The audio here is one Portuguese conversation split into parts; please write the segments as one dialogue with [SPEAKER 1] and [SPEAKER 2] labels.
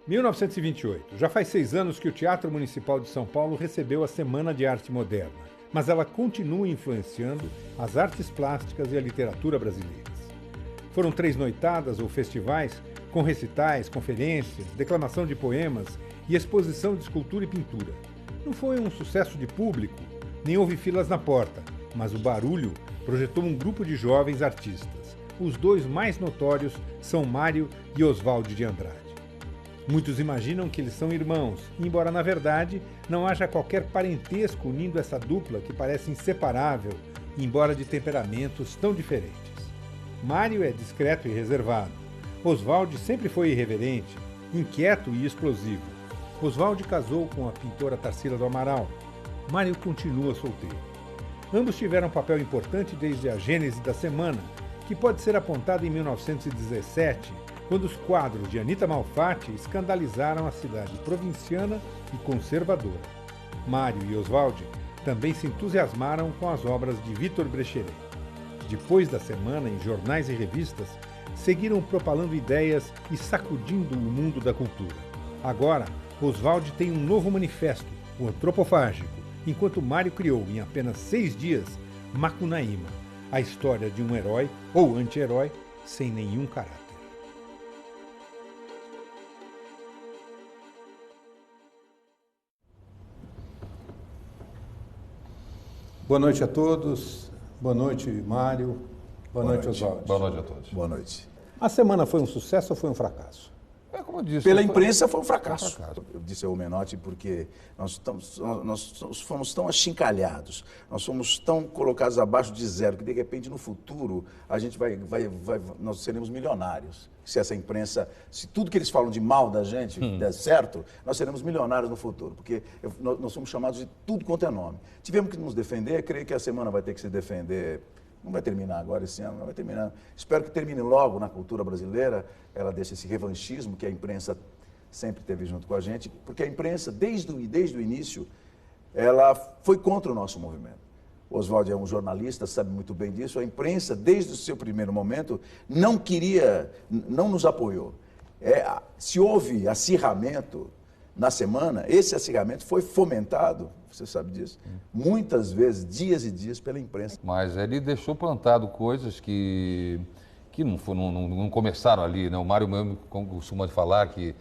[SPEAKER 1] 1928. Já faz 6 anos que o Teatro Municipal de São Paulo recebeu a Semana de Arte Moderna, mas ela continua influenciando as artes plásticas e a literatura brasileiras. Foram 3 noitadas ou festivais com recitais, conferências, declamação de poemas e exposição de escultura e pintura. Não foi um sucesso de público, nem houve filas na porta, mas o barulho projetou um grupo de jovens artistas. Os 2 mais notórios são Mário e Oswald de Andrade. Muitos imaginam que eles são irmãos, embora na verdade não haja qualquer parentesco unindo essa dupla que parece inseparável, embora de temperamentos tão diferentes. Mário é discreto e reservado. Oswald sempre foi irreverente, inquieto e explosivo. Oswald casou com a pintora Tarsila do Amaral. Mário continua solteiro. Ambos tiveram um papel importante desde a gênese da semana, que pode ser apontada em 1917, quando os quadros de Anita Malfatti escandalizaram a cidade provinciana e conservadora. Mário e Oswald também se entusiasmaram com as obras de Victor Brecheret. Depois da semana, em jornais e revistas, seguiram propalando ideias e sacudindo o mundo da cultura. Agora, Oswald tem um novo manifesto, o Antropofágico, enquanto Mário criou, em apenas 6 dias, Macunaíma, a história de um herói ou anti-herói sem nenhum caráter. Boa noite a todos. Boa noite, Mário. Boa noite, Oswald.
[SPEAKER 2] Boa noite a todos.
[SPEAKER 3] Boa noite.
[SPEAKER 1] A semana foi um sucesso ou foi um fracasso?
[SPEAKER 2] É como eu disse.
[SPEAKER 3] Pela imprensa foi um fracasso.
[SPEAKER 2] Foi um fracasso.
[SPEAKER 3] Eu disse ao Menotti porque nós fomos tão achincalhados, nós fomos tão colocados abaixo de zero, que de repente no futuro a gente nós seremos milionários. Se essa imprensa, se tudo que eles falam de mal da gente der certo, nós seremos milionários no futuro, porque nós somos chamados de tudo quanto é nome. Tivemos que nos defender, creio que a semana vai ter que se defender. Não vai terminar agora esse ano, não vai terminar. Espero que termine logo na cultura brasileira. Ela deixa esse revanchismo que a imprensa sempre teve junto com a gente, porque a imprensa, desde o início, ela foi contra o nosso movimento. O Oswald é um jornalista, sabe muito bem disso. A imprensa, desde o seu primeiro momento, não nos apoiou. Se houve acirramento na semana, esse acirramento foi fomentado, você sabe disso, muitas vezes, dias e dias, pela imprensa.
[SPEAKER 2] Mas ele deixou plantado coisas que não começaram ali, né? O Mário mesmo costuma falar que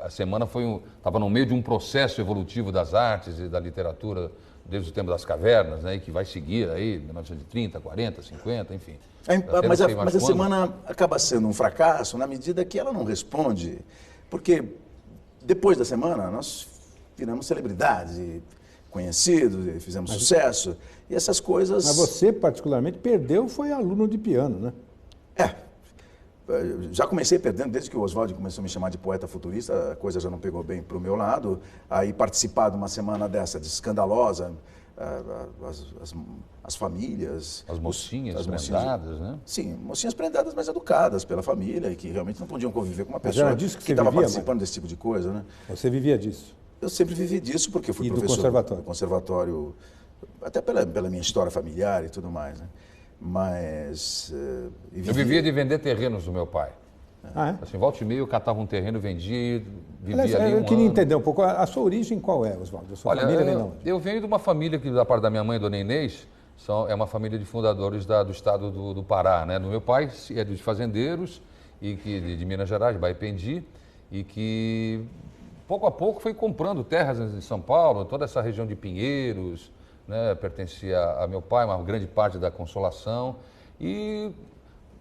[SPEAKER 2] a semana estava no meio de um processo evolutivo das artes e da literatura desde o tempo das cavernas, né? E que vai seguir aí, 1930, 40, 50, enfim.
[SPEAKER 3] Mas a semana acaba sendo um fracasso na medida que ela não responde, porque depois da semana nós viramos celebridades, conhecidos, fizemos sucesso, e essas coisas...
[SPEAKER 1] Mas você, particularmente, foi aluno de piano, né?
[SPEAKER 3] Já comecei perdendo, desde que o Oswald começou a me chamar de poeta futurista, a coisa já não pegou bem para o meu lado. Aí participar de uma semana dessa, de escandalosa, as famílias...
[SPEAKER 2] As mocinhas prendadas, né?
[SPEAKER 3] Sim, mocinhas prendadas, mas educadas pela família, e que realmente não podiam conviver com uma pessoa que estava participando desse tipo de coisa, né?
[SPEAKER 1] Você vivia disso?
[SPEAKER 3] Eu sempre vivi disso, porque fui professor do conservatório, até pela minha história familiar e tudo mais, né? Mas...
[SPEAKER 2] Eu vivia de vender terrenos do meu pai.
[SPEAKER 1] Ah, é?
[SPEAKER 2] Assim, volta e meia eu catava um terreno, vendia, vivia ali
[SPEAKER 1] eu queria entender um pouco, a sua origem qual é, Oswaldo? A sua família vem de onde?
[SPEAKER 2] Eu venho de uma família que, da parte da minha mãe, Dona Inês, é uma família de fundadores do estado do Pará, né? Do meu pai é de fazendeiros, e de Minas Gerais, de Baipendi, e que pouco a pouco foi comprando terras em São Paulo, toda essa região de Pinheiros, né? Pertencia a meu pai, uma grande parte da Consolação, e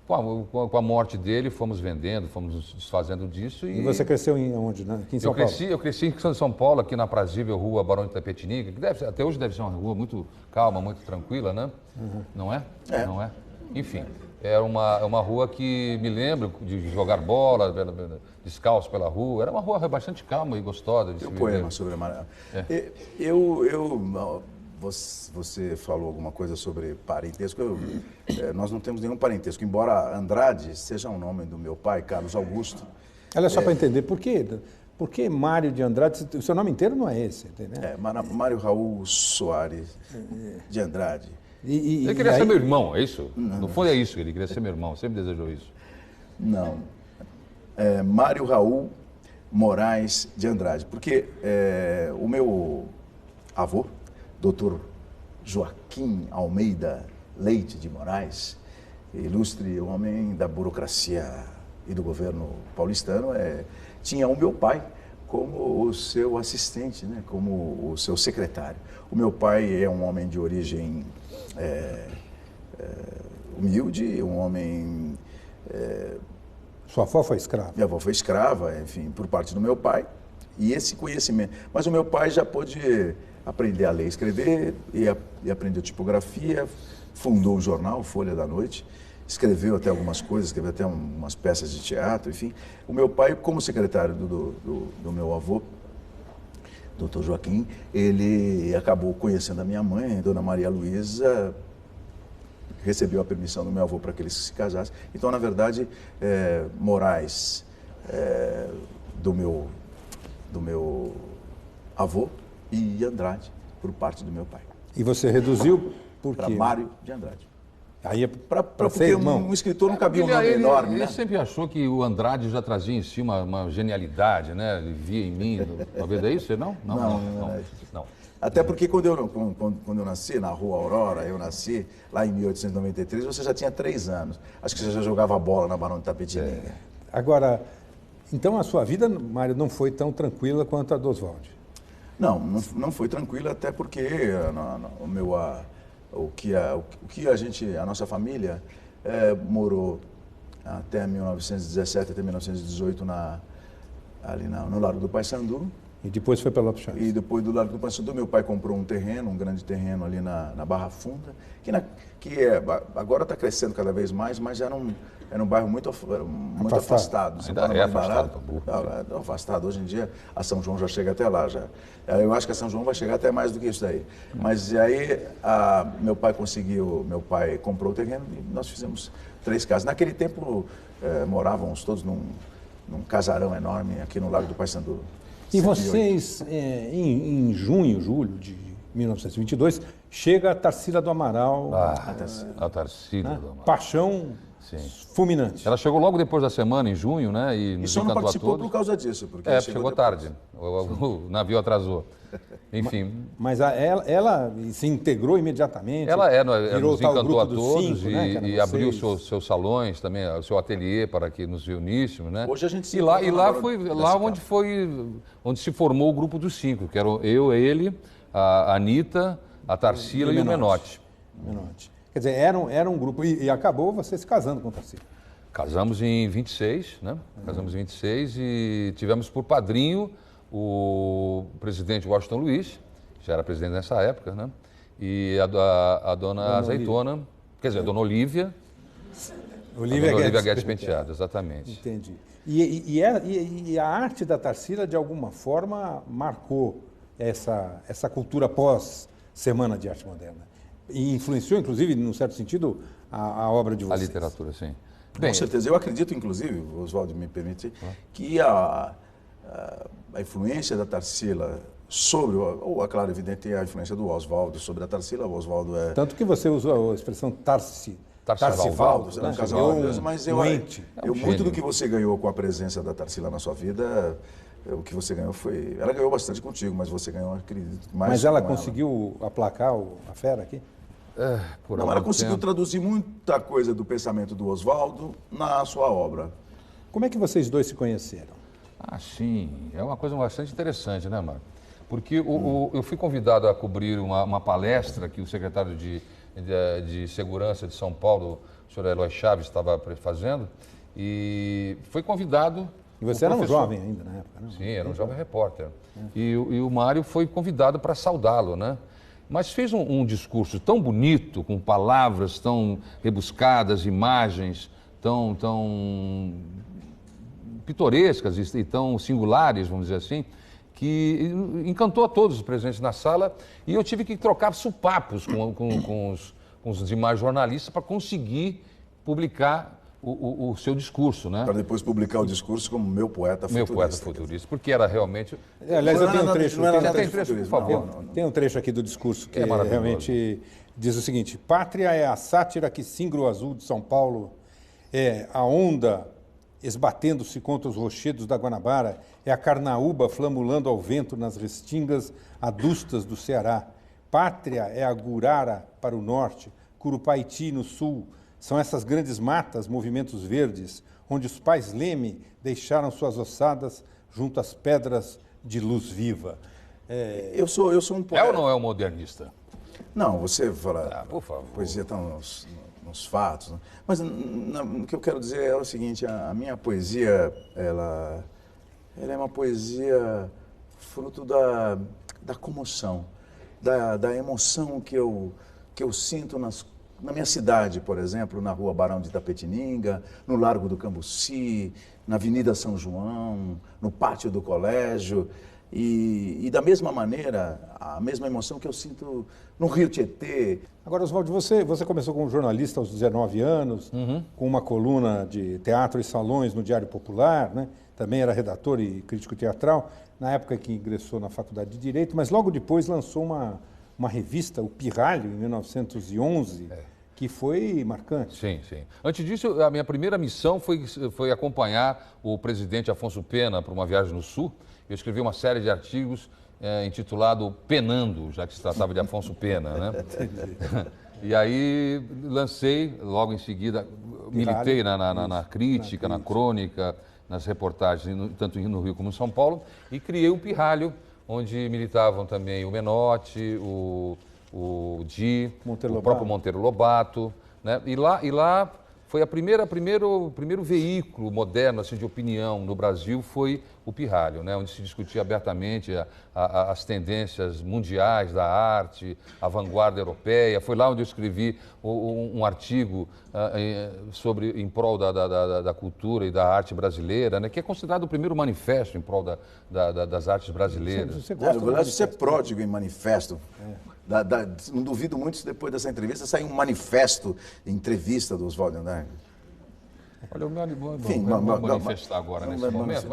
[SPEAKER 2] com a morte dele fomos vendendo, fomos nos desfazendo disso.
[SPEAKER 1] E você cresceu onde, né? Aqui em São Paulo?
[SPEAKER 2] Eu cresci em São Paulo, aqui na Prazível Rua Barão de Itapetininga, que até hoje deve ser uma rua muito calma, muito tranquila, né? Não é? Não é? Enfim, era uma rua que me lembro de jogar bola, descalço pela rua. Era uma rua bastante calma e gostosa de se viver.
[SPEAKER 3] Poema sobre a maré. Você falou alguma coisa sobre parentesco. Nós não temos nenhum parentesco, embora Andrade seja um nome do meu pai, Carlos Augusto.
[SPEAKER 1] Olha só para entender, por que Mário de Andrade? O seu nome inteiro não é esse, entendeu?
[SPEAKER 3] Mário Raul Soares de Andrade.
[SPEAKER 2] Ele queria ser meu irmão, é isso? No fundo é isso, ele queria ser meu irmão, sempre desejou isso.
[SPEAKER 3] Não. Mário Raul Moraes de Andrade, porque o meu avô, doutor Joaquim Almeida Leite de Moraes, ilustre homem da burocracia e do governo paulistano, tinha o meu pai como o seu assistente, né, como o seu secretário. O meu pai é um homem de origem humilde, um homem...
[SPEAKER 1] Sua avó foi escrava?
[SPEAKER 3] Minha avó foi escrava, enfim, por parte do meu pai. E esse conhecimento... Mas o meu pai já pôde aprender a ler e escrever, e aprendeu tipografia, fundou o jornal Folha da Noite, escreveu até algumas coisas, escreveu até umas peças de teatro, enfim. O meu pai, como secretário do meu avô, doutor Joaquim, ele acabou conhecendo a minha mãe, Dona Maria Luísa, recebeu a permissão do meu avô para que eles se casassem. Então, na verdade, Moraes do meu avô e Andrade, por parte do meu pai.
[SPEAKER 1] E você reduziu por quê?
[SPEAKER 3] Para Mário de Andrade.
[SPEAKER 1] Aí
[SPEAKER 3] porque um escritor não cabia um nome enorme, né?
[SPEAKER 2] Ele sempre achou que o Andrade já trazia em si uma genialidade, né? Ele via em mim, talvez é isso? Não.
[SPEAKER 3] Até porque quando eu nasci na Rua Aurora, eu nasci lá em 1893, você já tinha 3 anos. Acho que você já jogava bola na Barão de Tapetininga.
[SPEAKER 1] Agora, então a sua vida, Mário, não foi tão tranquila quanto a do Oswald?
[SPEAKER 3] Não foi tranquila, até porque a nossa família morou até 1917, até 1918 ali no Largo do Paissandu.
[SPEAKER 1] E depois foi para Lopes Chaves.
[SPEAKER 3] E depois do Largo do Paissandu, meu pai comprou um grande terreno ali na Barra Funda, agora está crescendo cada vez mais, mas era um bairro muito afastado.
[SPEAKER 2] Ainda afastado.
[SPEAKER 3] Afastado. Hoje em dia, a São João já chega até lá. Já. Eu acho que a São João vai chegar até mais do que isso daí. Mas aí, meu pai comprou o terreno e nós fizemos 3 casas. Naquele tempo, morávamos todos num casarão enorme aqui no Largo do Paissandu.
[SPEAKER 1] E vocês, em julho de 1922, chega a Tarsila do Amaral.
[SPEAKER 2] A Tarsila do Amaral.
[SPEAKER 1] Paixão fulminante.
[SPEAKER 2] Ela chegou logo depois da semana, em junho, né? E nos
[SPEAKER 3] só não
[SPEAKER 2] encantou
[SPEAKER 3] participou
[SPEAKER 2] a todos.
[SPEAKER 3] por causa disso. Porque
[SPEAKER 2] chegou tarde. O navio atrasou. Enfim.
[SPEAKER 1] Mas ela se integrou imediatamente.
[SPEAKER 2] Ela
[SPEAKER 1] virou
[SPEAKER 2] nos encantou a todos
[SPEAKER 1] cinco, né,
[SPEAKER 2] e abriu seus salões também, o seu ateliê para que nos reuníssemos, né?
[SPEAKER 3] Hoje a gente se
[SPEAKER 2] lá onde se formou o grupo dos 5, que eram eu, ele, a Anitta, a Tarsila e o Menotti.
[SPEAKER 1] Quer dizer, era um grupo. E acabou você se casando com o Tarsila.
[SPEAKER 2] Casamos em 26, né? Casamos em 26 e tivemos por padrinho o presidente Washington Luiz, já era presidente nessa época, né? E a dona Azeitona, quer dizer, a dona Olívia. Olívia Guedes Penteado, exatamente.
[SPEAKER 1] Entendi. E a arte da Tarsila, de alguma forma, marcou essa cultura pós-Semana de Arte Moderna. E influenciou, inclusive, num certo sentido, a obra de vocês.
[SPEAKER 2] A literatura, sim.
[SPEAKER 3] Com certeza. Eu acredito, inclusive, Oswaldo me permite, que a influência da Tarsila sobre, ou claro, evidente, a influência do Oswaldo sobre a Tarsila. O Oswaldo
[SPEAKER 1] Tanto que você usou a expressão Tarcivaldo,
[SPEAKER 3] né? Mas muito do que você ganhou com a presença da Tarsila na sua vida, o que você ganhou foi... Ela ganhou bastante contigo, mas você ganhou, acredito, mais.
[SPEAKER 1] Mas ela conseguiu aplacar a fera aqui?
[SPEAKER 3] Ela conseguiu traduzir muita coisa do pensamento do Oswaldo na sua obra.
[SPEAKER 1] Como é que vocês dois se conheceram?
[SPEAKER 2] Sim. É uma coisa bastante interessante, né, Mário? Porque eu fui convidado a cobrir uma palestra que o secretário de Segurança de São Paulo, o senhor Eloy Chaves, estava fazendo, e foi convidado...
[SPEAKER 1] E você era um jovem ainda na época, não?
[SPEAKER 2] Sim, era um jovem repórter. E o Mário foi convidado para saudá-lo, né? Mas fez um discurso tão bonito, com palavras tão rebuscadas, imagens tão pitorescas e tão singulares, vamos dizer assim, que encantou a todos os presentes na sala, e eu tive que trocar supapos com os demais jornalistas para conseguir publicar o seu discurso, né?
[SPEAKER 3] Para depois publicar o discurso como meu poeta futurista.
[SPEAKER 2] Meu poeta futurista, porque era realmente...
[SPEAKER 1] Aliás, eu tenho um trecho.
[SPEAKER 2] Tem trecho, por favor.
[SPEAKER 1] Tem um trecho aqui do discurso que realmente diz o seguinte: pátria é a sátira que singra o azul de São Paulo, é a onda esbatendo-se contra os rochedos da Guanabara, é a carnaúba flamulando ao vento nas restingas adustas do Ceará. Pátria é a Gurara para o norte, Curupaiti no sul. São essas grandes matas, movimentos verdes, onde os pais Leme deixaram suas ossadas junto às pedras de luz viva.
[SPEAKER 3] Eu sou um poeta.
[SPEAKER 2] É ou não é um modernista?
[SPEAKER 3] Não, você fala,
[SPEAKER 2] Por favor.
[SPEAKER 3] poesia está nos fatos, né? Mas o que eu quero dizer é o seguinte, a minha poesia, ela é uma poesia fruto da comoção, da emoção que eu sinto na minha cidade, por exemplo, na rua Barão de Itapetininga, no Largo do Cambuci, na Avenida São João, no pátio do colégio. E da mesma maneira, a mesma emoção que eu sinto no Rio Tietê.
[SPEAKER 1] Agora, Oswaldo, você começou como jornalista aos 19 anos, com uma coluna de teatro e salões no Diário Popular, né? Também era redator e crítico teatral, na época que ingressou na Faculdade de Direito, mas logo depois lançou uma revista, o Pirralho, em 1911, que foi marcante.
[SPEAKER 2] Sim, sim. Antes disso, a minha primeira missão foi acompanhar o presidente Afonso Pena para uma viagem no Sul. Eu escrevi uma série de artigos intitulado Penando, já que se tratava de Afonso Pena, né? E aí lancei, logo em seguida, militei na crítica, na crônica, nas reportagens, tanto no Rio como em São Paulo, e criei o Pirralho, onde militavam também o Menotti, o Di, o próprio Monteiro Lobato, né? E lá foi o primeiro veículo moderno assim, de opinião no Brasil, foi o Pirralho, né? Onde se discutia abertamente as tendências mundiais da arte, a vanguarda europeia. Foi lá onde eu escrevi um artigo em prol da cultura e da arte brasileira, né? Que é considerado o primeiro manifesto em prol das artes brasileiras.
[SPEAKER 3] Você gosta, na verdade, você é pródigo em manifesto. Não duvido muito se depois dessa entrevista sair um manifesto, entrevista do Oswaldo Andrade.
[SPEAKER 2] Olha, eu vou manifestar agora nesse momento.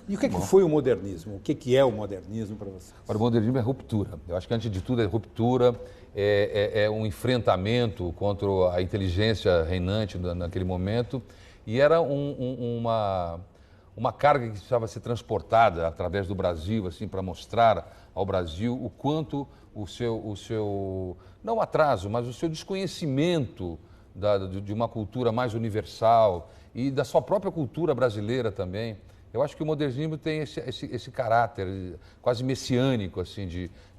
[SPEAKER 1] E o que foi o modernismo? O que é o modernismo para você?
[SPEAKER 2] Para o modernismo é ruptura. Eu acho que, antes de tudo, é ruptura, é um enfrentamento contra a inteligência reinante naquele momento. E era uma carga que precisava ser transportada através do Brasil, assim, para mostrar ao Brasil o quanto o seu não atraso, mas o seu desconhecimento de uma cultura mais universal e da sua própria cultura brasileira também. Eu acho que o modernismo tem esse caráter quase messiânico, assim,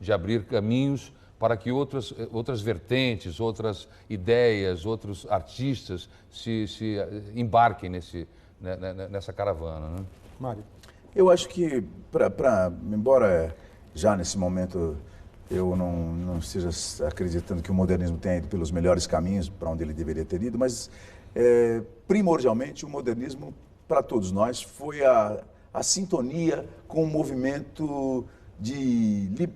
[SPEAKER 2] de abrir caminhos para que outras vertentes, outras ideias, outros artistas se embarquem nessa caravana, né?
[SPEAKER 1] Mário?
[SPEAKER 3] Eu acho que, embora já nesse momento eu não esteja acreditando que o modernismo tenha ido pelos melhores caminhos para onde ele deveria ter ido, mas primordialmente o modernismo, para todos nós, foi a sintonia com o movimento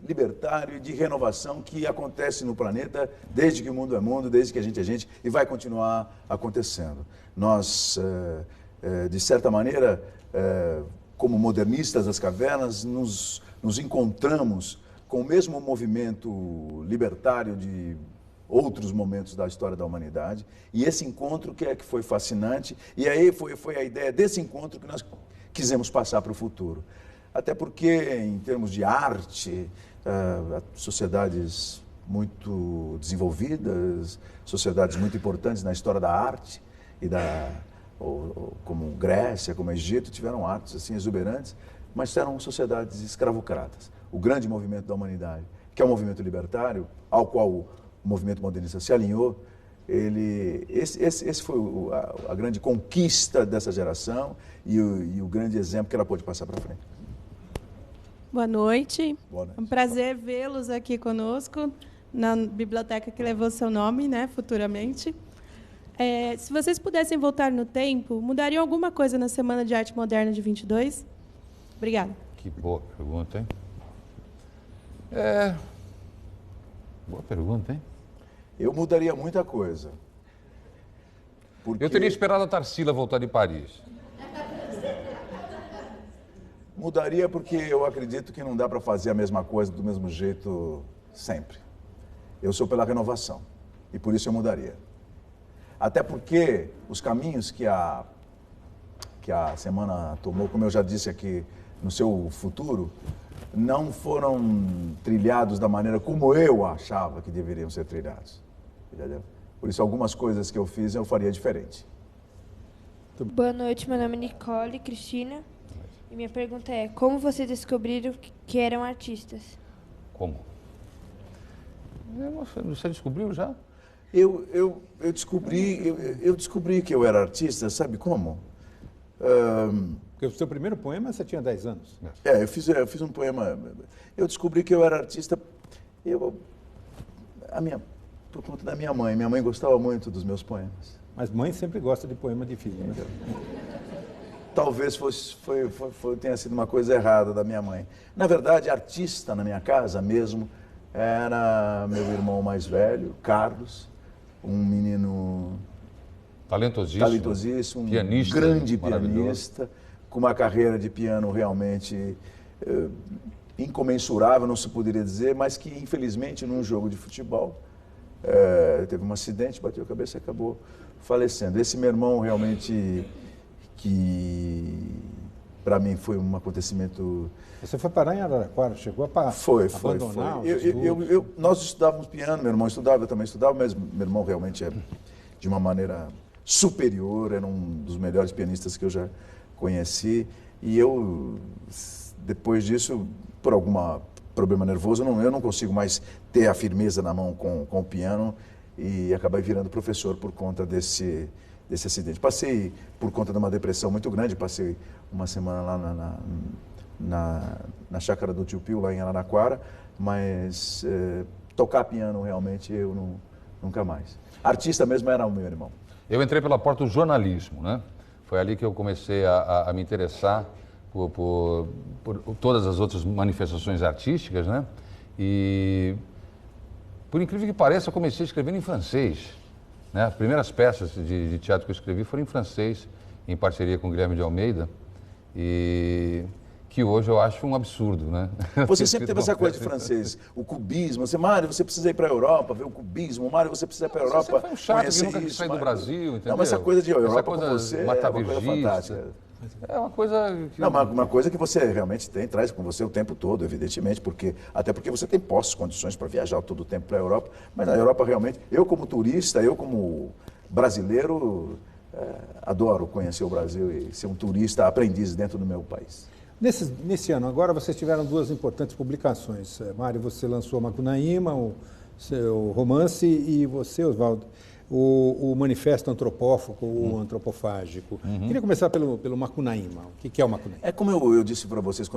[SPEAKER 3] libertário e de renovação que acontece no planeta desde que o mundo é mundo, desde que a gente é gente, e vai continuar acontecendo. Nós, de certa maneira, como modernistas das cavernas, nos encontramos com o mesmo movimento libertário de outros momentos da história da humanidade, e esse encontro que foi fascinante, e aí foi a ideia desse encontro que nós quisemos passar para o futuro. Até porque, em termos de arte, sociedades muito desenvolvidas, sociedades muito importantes na história da arte, como Grécia, como Egito, tiveram artes assim exuberantes, mas eram sociedades escravocratas. O grande movimento da humanidade, que é o movimento libertário, ao qual o movimento modernista se alinhou, esse foi a grande conquista dessa geração e o grande exemplo que ela pôde passar para frente.
[SPEAKER 4] Boa noite.
[SPEAKER 3] Boa noite.
[SPEAKER 4] É um prazer vê-los aqui conosco na biblioteca que levou seu nome, né, futuramente. Se vocês pudessem voltar no tempo, mudariam alguma coisa na Semana de Arte Moderna de 22? Obrigada.
[SPEAKER 2] Que boa pergunta, hein? Boa pergunta, hein?
[SPEAKER 3] Eu mudaria muita coisa.
[SPEAKER 2] Eu teria esperado a Tarsila voltar de Paris.
[SPEAKER 3] Mudaria porque eu acredito que não dá para fazer a mesma coisa do mesmo jeito sempre. Eu sou pela renovação e por isso eu mudaria. Até porque os caminhos que a que a semana tomou, como eu já disse aqui, no seu futuro, não foram trilhados da maneira como eu achava que deveriam ser trilhados. Entendeu? Por isso, algumas coisas que eu fiz, eu faria diferente.
[SPEAKER 5] Boa noite, meu nome é Nicole Cristina. E minha pergunta é, como vocês descobriram que eram artistas?
[SPEAKER 2] Como? Você descobriu já?
[SPEAKER 3] Eu descobri que eu era artista, sabe como?
[SPEAKER 1] Porque o seu primeiro poema você tinha 10 anos.
[SPEAKER 3] Eu fiz um poema. Eu descobri que eu era artista por conta da minha mãe. Minha mãe gostava muito dos meus poemas.
[SPEAKER 1] Mas mãe sempre gosta de poema de filho, né?
[SPEAKER 3] Talvez tenha sido uma coisa errada da minha mãe. Na verdade, artista na minha casa mesmo era meu irmão mais velho, Carlos, um menino talentosíssimo,
[SPEAKER 2] pianista,
[SPEAKER 3] um grande pianista, com uma carreira de piano realmente incomensurável, não se poderia dizer, mas que infelizmente num jogo de futebol teve um acidente, bateu a cabeça e acabou falecendo. Esse meu irmão realmente, que para mim foi um acontecimento...
[SPEAKER 1] Você foi parar em Araraquara, chegou a abandonar os estudos?
[SPEAKER 3] Nós estudávamos piano, meu irmão estudava, eu também estudava, mas meu irmão realmente é de uma maneira superior, era um dos melhores pianistas que eu já conheci. E eu, depois disso, por algum problema nervoso, eu não consigo mais ter a firmeza na mão com o piano e acabei virando professor por conta desse acidente. Passei por conta de uma depressão muito grande, passei uma semana lá na chácara do Tio Pio, lá em Araraquara, mas tocar piano realmente eu nunca mais. Artista mesmo era o meu irmão.
[SPEAKER 2] Eu entrei pela porta do jornalismo, né? Foi ali que eu comecei a me interessar por todas as outras manifestações artísticas, né? E, por incrível que pareça, eu comecei escrevendo em francês, né? As primeiras peças de teatro que eu escrevi foram em francês, em parceria com o Guilherme de Almeida, e que hoje eu acho um absurdo, né?
[SPEAKER 3] Você sempre teve essa coisa de francês, o cubismo. Mário, você precisa ir para a Europa ver o cubismo. Mário, você precisa ir para a Europa.
[SPEAKER 2] Você foi um chato que nunca quis sair do Brasil, entendeu?
[SPEAKER 3] Não, mas essa coisa de Europa
[SPEAKER 2] com
[SPEAKER 3] você é uma coisa fantástica.
[SPEAKER 2] É uma coisa que...
[SPEAKER 3] Não, uma coisa que você realmente traz com você o tempo todo, evidentemente, até porque você tem posses, condições para viajar todo o tempo para a Europa, mas na Europa realmente, eu como turista, eu como brasileiro, adoro conhecer o Brasil e ser um turista aprendiz dentro do meu país.
[SPEAKER 1] Nesse ano, agora vocês tiveram duas importantes publicações. Mário, você lançou Macunaíma, o seu romance, e você, Oswaldo, o Manifesto Antropófago, ou Antropofágico. Queria começar pelo Macunaíma. O que é o Macunaíma?
[SPEAKER 3] É como eu disse para vocês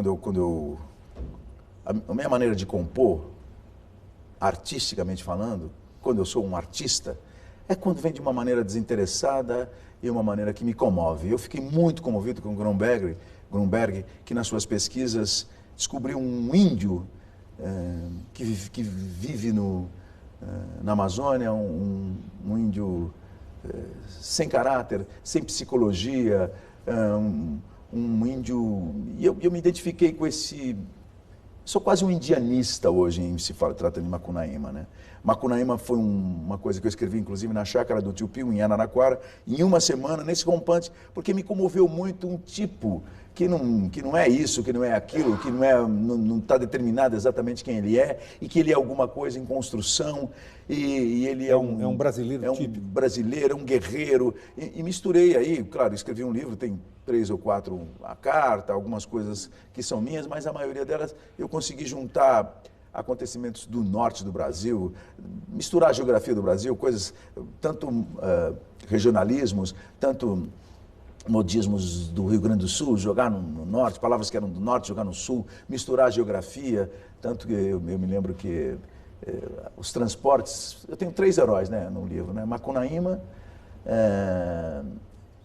[SPEAKER 3] a minha maneira de compor, artisticamente falando, quando eu sou um artista, é quando vem de uma maneira desinteressada e uma maneira que me comove. Eu fiquei muito comovido com Grunberg, que nas suas pesquisas descobriu um índio que vive na Amazônia, um índio sem caráter, sem psicologia, um índio... E eu me identifiquei com esse... Sou quase um indianista hoje em se trata de Macunaíma, né? Macunaíma foi uma coisa que eu escrevi, inclusive, na chácara do Tio Pio, em Araraquara, em uma semana, nesse rompante, porque me comoveu muito um tipo que não é isso, que não é aquilo, que não está determinado exatamente quem ele é, e que ele é alguma coisa em construção, e ele é um
[SPEAKER 1] brasileiro
[SPEAKER 3] típico. Brasileiro, é um guerreiro, e misturei aí, claro, escrevi um livro, tem 3 ou 4 a carta, algumas coisas que são minhas, mas a maioria delas eu consegui juntar acontecimentos do norte do Brasil, misturar a geografia do Brasil, coisas, tanto regionalismos, tanto modismos do Rio Grande do Sul, jogar no norte, palavras que eram do norte, jogar no sul, misturar a geografia, tanto que eu me lembro que os transportes, eu tenho 3 heróis, né, no livro, né, Macunaíma,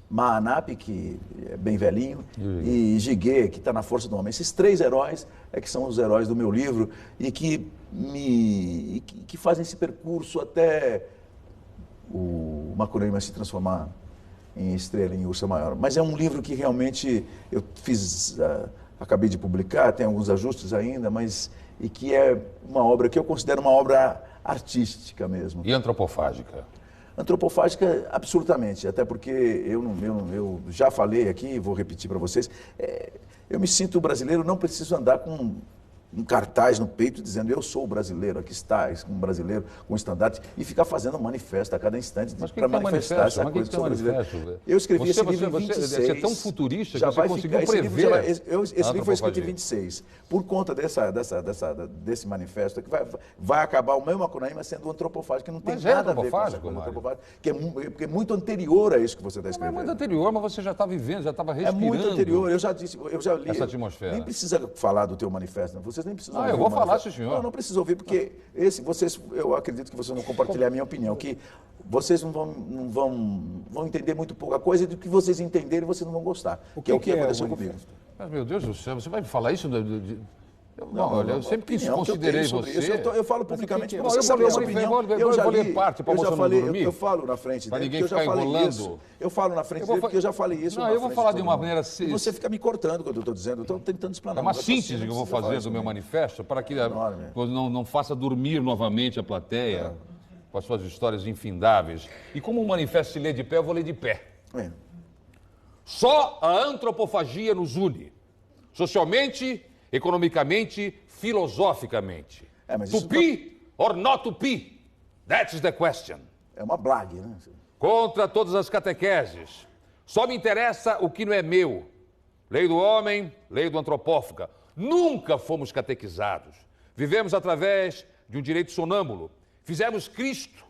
[SPEAKER 3] Maanap, que é bem velhinho, e Jiguê, que está na força do homem. Esses 3 heróis que são os heróis do meu livro e que fazem esse percurso até o Macunaíma se transformar em estrela, em Ursa Maior. Mas é um livro que realmente eu fiz, acabei de publicar, tem alguns ajustes ainda, mas e que é uma obra que eu considero uma obra artística mesmo.
[SPEAKER 2] E antropofágica?
[SPEAKER 3] Antropofágica, absolutamente, até porque eu já falei aqui, vou repetir para vocês, eu me sinto brasileiro, não preciso andar com um cartaz no peito dizendo eu sou brasileiro, aqui está, um brasileiro com estandarte, e ficar fazendo manifesto a cada instante para manifestar essa coisa que sou brasileiro. Eu escrevi esse livro em 26.
[SPEAKER 2] Você é tão futurista que você conseguiu prever.
[SPEAKER 3] Esse livro foi escrito em 26. Por conta desse manifesto, que vai acabar o meu Macunaíma sendo antropofágico, que não tem nada a ver com essa coisa antropofágica, que é muito anterior a isso que você está escrevendo.
[SPEAKER 2] Não é muito anterior, mas você já está vivendo, já estava respirando.
[SPEAKER 3] É muito anterior, eu já li.
[SPEAKER 2] Essa atmosfera.
[SPEAKER 3] Nem precisa falar do teu manifesto, não. Vocês nem precisam ouvir.
[SPEAKER 2] Eu vou falar, senhor.
[SPEAKER 3] Não precisa ouvir, porque eu acredito que vocês vão compartilhar a minha opinião, que vocês não vão entender muito pouca coisa, e do que vocês entenderem, vocês não vão gostar. Que é o que aconteceu comigo.
[SPEAKER 2] Mas, meu Deus do céu, você vai me falar isso? Olha, eu sempre quis considerei você.
[SPEAKER 3] Eu falo publicamente para
[SPEAKER 2] você. Eu já ler parte para você não dormir.
[SPEAKER 3] Eu falo na frente dele,
[SPEAKER 2] ninguém ficar enrolando.
[SPEAKER 3] Eu falo na frente dele, porque eu já falei isso.
[SPEAKER 2] Não, eu vou falar de uma maneira...
[SPEAKER 3] E você fica me cortando quando eu estou dizendo, eu estou tentando explanar.
[SPEAKER 2] É uma síntese que eu vou fazer do meu manifesto, para que não faça dormir novamente a plateia com as suas histórias infindáveis. E como o manifesto se lê de pé, eu vou ler de pé. Só a antropofagia nos une. Socialmente, economicamente, filosoficamente. To be or not to be? That's the question.
[SPEAKER 3] É uma blague, né?
[SPEAKER 2] Contra todas as catequeses. Só me interessa o que não é meu. Lei do homem, lei do antropófaga. Nunca fomos catequizados. Vivemos através de um direito sonâmbulo. Fizemos Cristo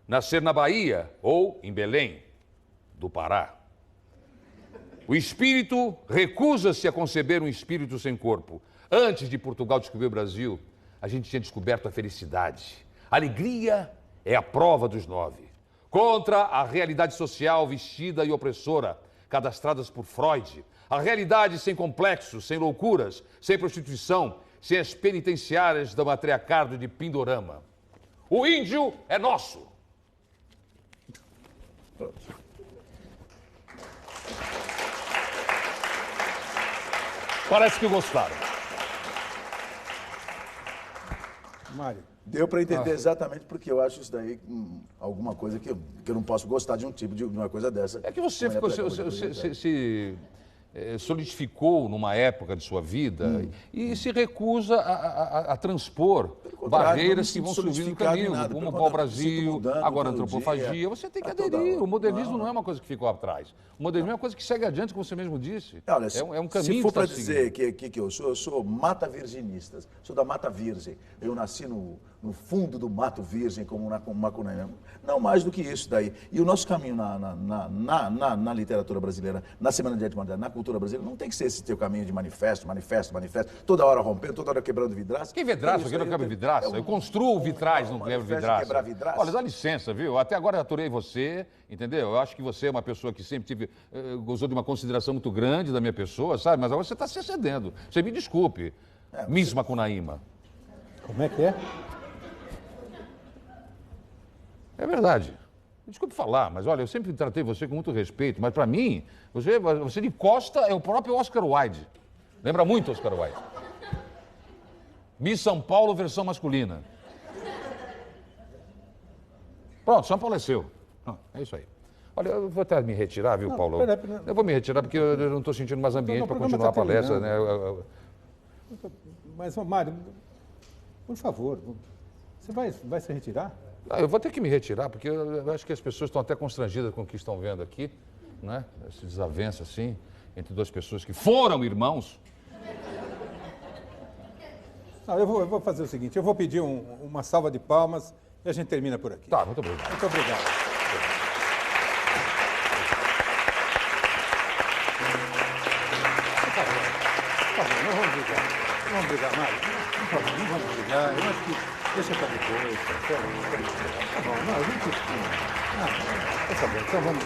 [SPEAKER 2] nascer na Bahia ou em Belém, do Pará. O espírito recusa-se a conceber um espírito sem corpo. Antes de Portugal descobrir o Brasil, a gente tinha descoberto a felicidade. A alegria é a prova dos 9. Contra a realidade social vestida e opressora, cadastradas por Freud. A realidade sem complexos, sem loucuras, sem prostituição, sem as penitenciárias da matriarcado de Pindorama. O índio é nosso. Parece que gostaram.
[SPEAKER 1] Mário.
[SPEAKER 3] Deu para entender exatamente porque eu acho isso daí alguma coisa que eu não posso gostar de um tipo de uma coisa dessa.
[SPEAKER 2] É que você se solidificou numa época de sua vida e se recusa a transpor barreiras que vão surgir no caminho, como o pau-brasil, agora a antropofagia. Você tem que aderir. O modernismo não é uma coisa que ficou atrás. O modernismo é uma coisa que segue adiante, como você mesmo disse.
[SPEAKER 3] Olha,
[SPEAKER 2] é um caminho
[SPEAKER 3] se for para
[SPEAKER 2] que
[SPEAKER 3] dizer que eu sou mata virginista, sou da Mata Virgem. Eu nasci no fundo do Mato Virgem, como Macunaíma. Não mais do que isso daí. E o nosso caminho na literatura brasileira, na Semana de Arte Moderna, na cultura brasileira, não tem que ser esse teu caminho de manifesto, toda hora rompendo, toda hora quebrando vidraça.
[SPEAKER 2] Que vidraça? Eu não quebro vidraça. Eu construo vitrais, não quebro vidraça. Olha, dá licença, viu? Até agora eu aturei você, entendeu? Eu acho que você é uma pessoa que sempre gozou de uma consideração muito grande da minha pessoa, sabe? Mas agora você está se excedendo. Você me desculpe, Miss Macunaíma.
[SPEAKER 1] Como é que é?
[SPEAKER 2] É verdade. Desculpe falar, mas olha, eu sempre tratei você com muito respeito, mas para mim, você de costa é o próprio Oscar Wilde. Lembra muito Oscar Wilde. Miss São Paulo, versão masculina. Pronto, São Paulo é seu. É isso aí. Olha, eu vou até me retirar, viu, Paulo? Eu vou me retirar porque eu não estou sentindo mais ambiente para continuar a palestra, né?
[SPEAKER 1] Mas, Mário, por favor, você vai se retirar?
[SPEAKER 2] Eu vou ter que me retirar, porque eu acho que as pessoas estão até constrangidas com o que estão vendo aqui, né? Esse desavenço, assim, entre duas pessoas que foram irmãos.
[SPEAKER 1] Não, eu vou fazer o seguinte, eu vou pedir uma salva de palmas e a gente termina por aqui.
[SPEAKER 2] Tá, muito obrigado.
[SPEAKER 1] Muito obrigado. Por favor, não vamos brigar, Mário. Por favor, não vamos brigar. Eu acho que deixa para depois. Tá bom, não, a gente... tá bom, então vamos